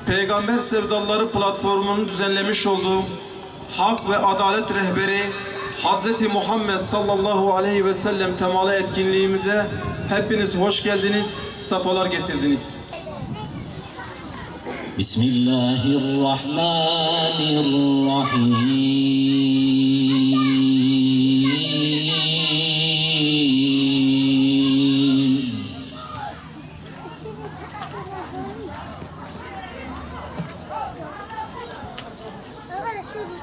Peygamber Sevdalıları platformunun düzenlemiş olduğu Hak ve Adalet Rehberi Hz. Muhammed sallallahu aleyhi ve sellem temalı etkinliğimize hepiniz hoş geldiniz, sefalar getirdiniz. Bismillahirrahmanirrahim.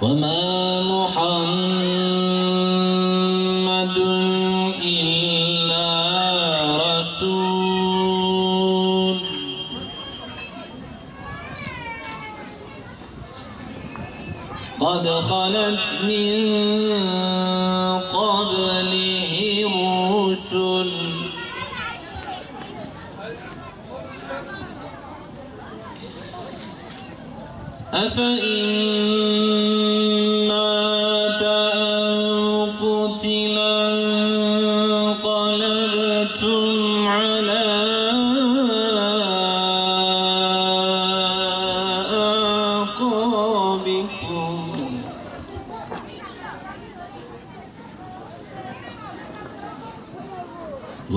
وَمَا مُحَمَّدٌ إِلَّا رَسُولٌ قَدْ خَلَتْ مِنْ قَبْلِهِ الرُّسُلُ أَفَإِنْ مَاتَ أَوْ قُتِلَ انقَلَبْتُمْ عَلَى أَعْقَابِكُمْ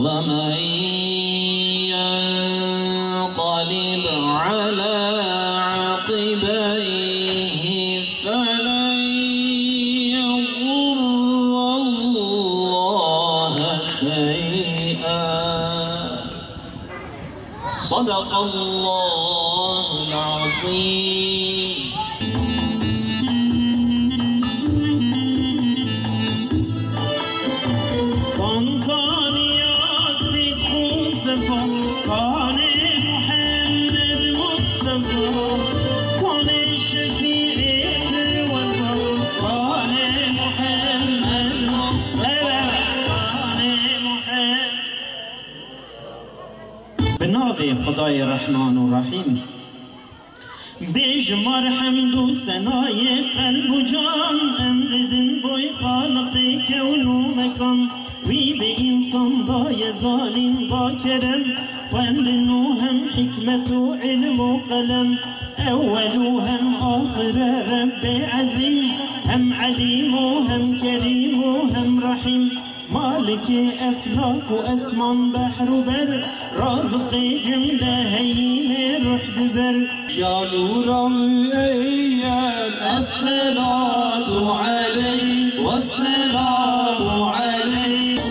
وَمَنْ يَنقَلِبْ عَلَى عَقِبَيْهِ فَلَنْ يَضُرَّ اللَّهَ شَيْئًا صدق الله العظيم. بناوی خدای رحمان و رحیم بیشمار حمد و ثنای قلب و جان امددن بوی خالق کون و مکان وی به انسان دای ظالم با کرم خوندن و هم حکمت و علم و قلم اول و هم آخر رب عظیم هم علیم و هم کریم و هم رحیم مالك أفلاك وأسمان بحر وبر رازق جملة هين روح دبر يا نور مؤيد الصلاة عليك والسلام عليك.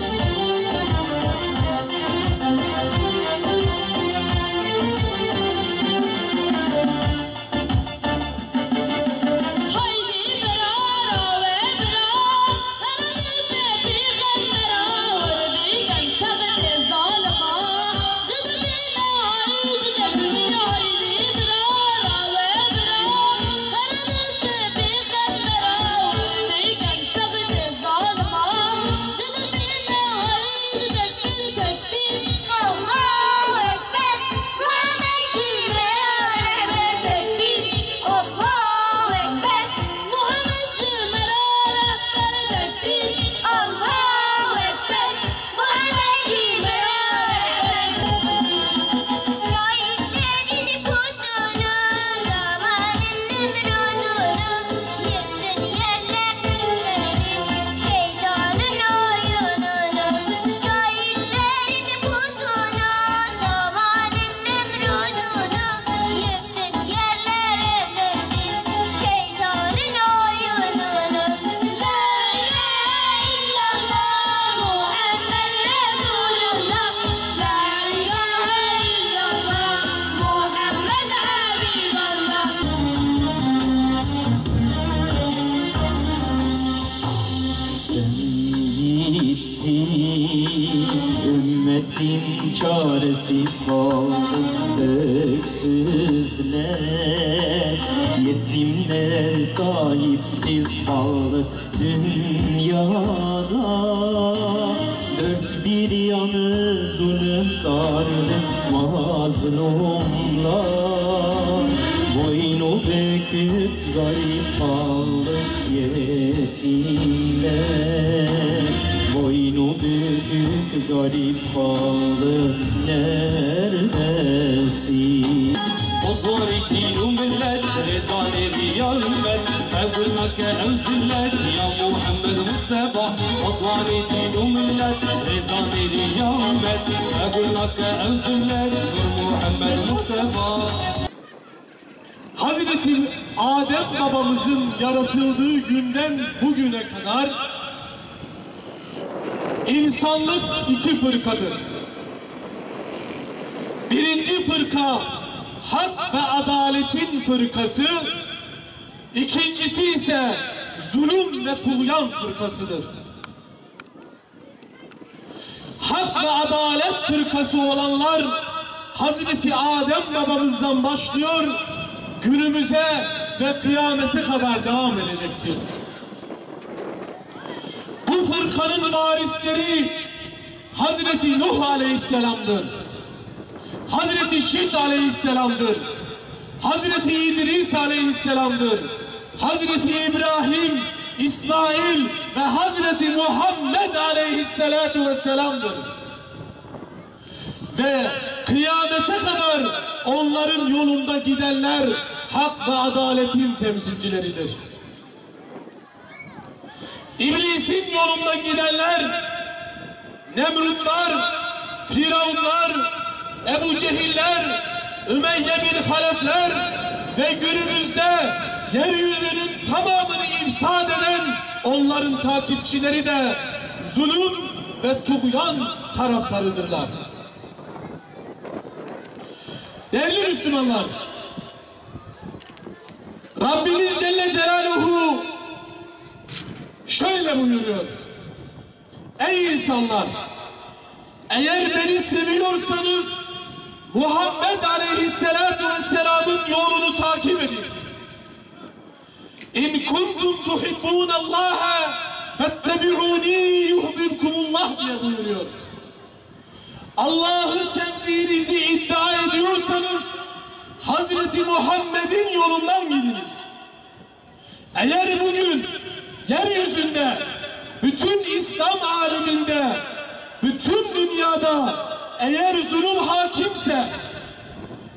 Ümmetin çaresiz kaldı öksüzler, yetimler sahipsiz kaldı dünyada. Dört bir yanı zulüm sardı mazlumlar, boynu bük bükük garip kaldı yetimler. Boynu bükük garip kaldı neredesin? وصورتي وملت رزاني يا أمت أقول لك أنزلت يا محمد مصطفى وصورتي وملت رزاني يا أمت أقول لك أنزلت نور محمد مصطفى. Hazreti Adem babamızın yaratıldığı günden bugüne kadar insanlık iki fırkadır. Birinci fırka hak ve adaletin fırkası, ikincisi ise zulüm ve tuğyan fırkasıdır. Hak ve adalet fırkası olanlar Hazreti Adem babamızdan başlıyor, günümüze ve kıyamete kadar devam edecektir. Bu fırkanın varisleri Hazreti Nuh Aleyhisselam'dır. Hazreti Şit Aleyhisselam'dır. Hazreti İdris Aleyhisselam'dır. Hazreti İbrahim, İsmail ve Hazreti Muhammed Aleyhisselatu Vesselam'dır. Ve kıyamete kadar onların yolunda gidenler hak ve adaletin temsilcileridir. İblisin yolunda gidenler Nemrutlar, Firavunlar, Ebu Cehiller, Ümeyye bin Halefler ve günümüzde yeryüzünün tamamını ifsad eden onların takipçileri de zulüm ve tuğyan taraftarıdırlar. Değerli Müslümanlar, Rabbimiz Celle Celaluhu şöyle buyuruyor: ey insanlar, eğer beni seviyorsanız Muhammed Aleyhisselatu Vesselam'ın yolunu takip edin. İn kuntum tuhibbunallaha fettebi'uni yuhbibkumullah diye buyuruyor. Allah'ı sevdiğinizi iddia ediyorsanız Hazreti Muhammed'in yolundan gidiniz. Eğer bugün yeryüzünde, bütün İslam aleminde, bütün dünyada eğer zulüm hakimse,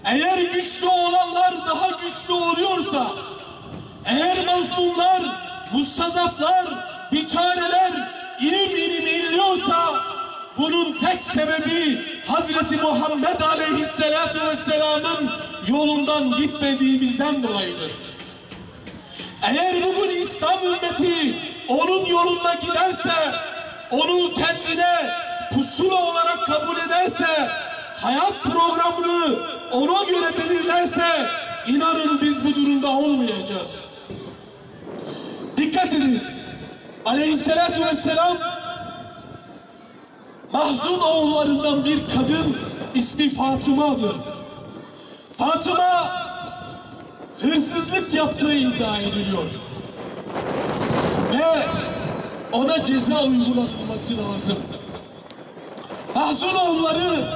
eğer güçlü olanlar daha güçlü oluyorsa, eğer mazlumlar, mustazaflar, biçareler inim inim inliyorsa, bunun tek sebebi Hazreti Muhammed Aleyhisselatu Vesselam'ın yolundan gitmediğimizden dolayıdır. Eğer bugün İslam ümmeti onun yolunda giderse, onu kendine pusula olarak kabul ederse, hayat programını ona göre belirlerse, inanın biz bu durumda olmayacağız. Dikkat edin, Aleyhisselatu Vesselam Mahzun oğullarından bir kadın, ismi Fatıma'dır. Fatıma hırsızlık yaptığı iddia ediliyor ve ona ceza uygulanması lazım. Mahzun oğulları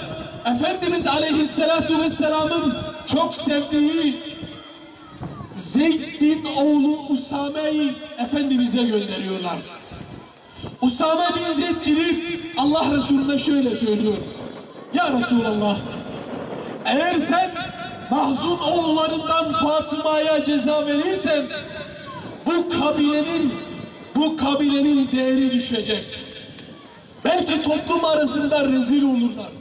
Efendimiz Aleyhisselatu Vesselam'ın çok sevdiği Zeyd'in oğlu Usame'yi Efendimiz'e gönderiyorlar. Usame bin Zeyd gidip Allah Resulüne şöyle söylüyor: ya Resulallah, eğer sen Mahzun oğullarından Fatıma'ya ceza verirsen bu kabilenin değeri düşecek. Belki toplum arasında rezil olurlar.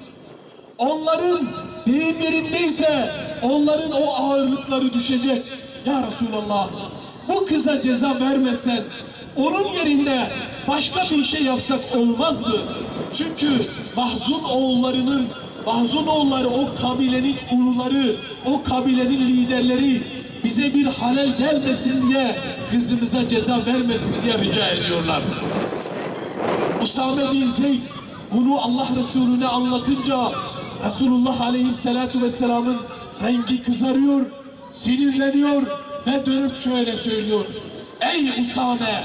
Onların deyim yerindeyse onların o ağırlıkları düşecek. Ya Resulallah, bu kıza ceza vermezsen onun yerinde başka bir şey yapsak olmaz mı? Çünkü Mahzun oğulları o kabilenin uluları, o kabilenin liderleri bize bir halel gelmesin diye, kızımıza ceza vermesin diye rica ediyorlar. Usame bin Zeyd bunu Allah Resulüne anlatınca Resulullah Aleyhisselatu Vesselam'ın rengi kızarıyor, sinirleniyor ve dönüp şöyle söylüyor: ey Usame,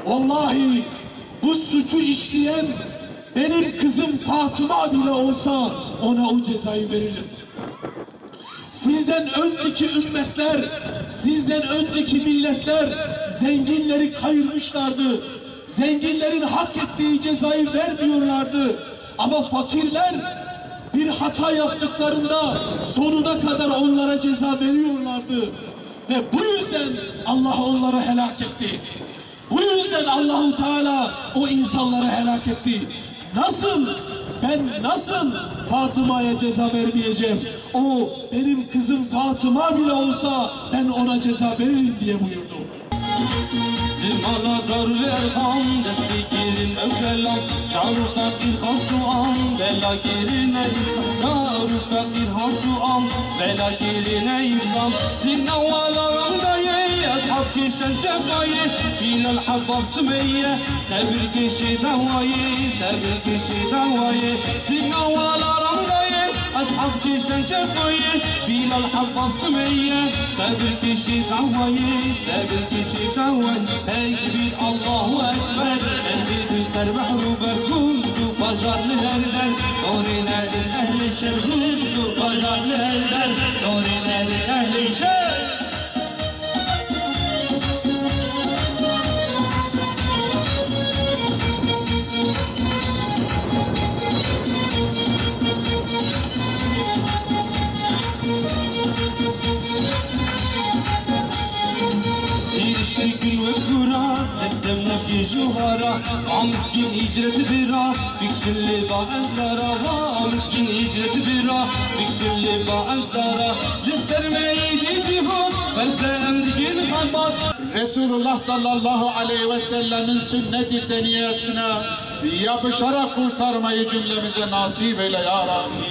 vallahi bu suçu işleyen benim kızım Fatıma bile olsa ona o cezayı veririm. Sizden önceki ümmetler, sizden önceki milletler zenginleri kayırmışlardı. Zenginlerin hak ettiği cezayı vermiyorlardı. Ama fakirler bir hata yaptıklarında sonuna kadar onlara ceza veriyorlardı. Ve bu yüzden Allah onları helak etti. Bu yüzden Allahu Teala o insanları helak etti. Ben nasıl Fatıma'ya ceza vermeyeceğim? O benim kızım Fatıma bile olsa ben ona ceza veririm diye buyurdu. Mala dar verham desti girin evvelam Şaruf fakir hasuam Bela girine İslam Şaruf fakir hasuam Bela girine İslam Zirna valaramdaye Ashab kişen cefayı Bilal Habbab Sümeyye Sevir kişi davayı Sevir kişi davayı Zirna valaramdaye Ashab kişen cefayı Bilal Habbab Sümeyye Sevir kişi davayı Sevir kişi davayı Tekbir Allahu Ekber Eldidin serbahru berkundu Bacarlı elder Dorinedir ehli şerhundu Bacarlı elder Dorinedir ehli şerh İlişki ve kura Seslemle ki juhara Amskin icreti bira Fikşilli ba ensara Amskin icreti bira Fikşilli ba ensara Lissermeyi cihad Felze emdigin halbat Resulullah sallallahu aleyhi ve sellemin sünnet-i seniyetine yapışarak kurtarmayı cümlemize nasip eyle ya Rabbi.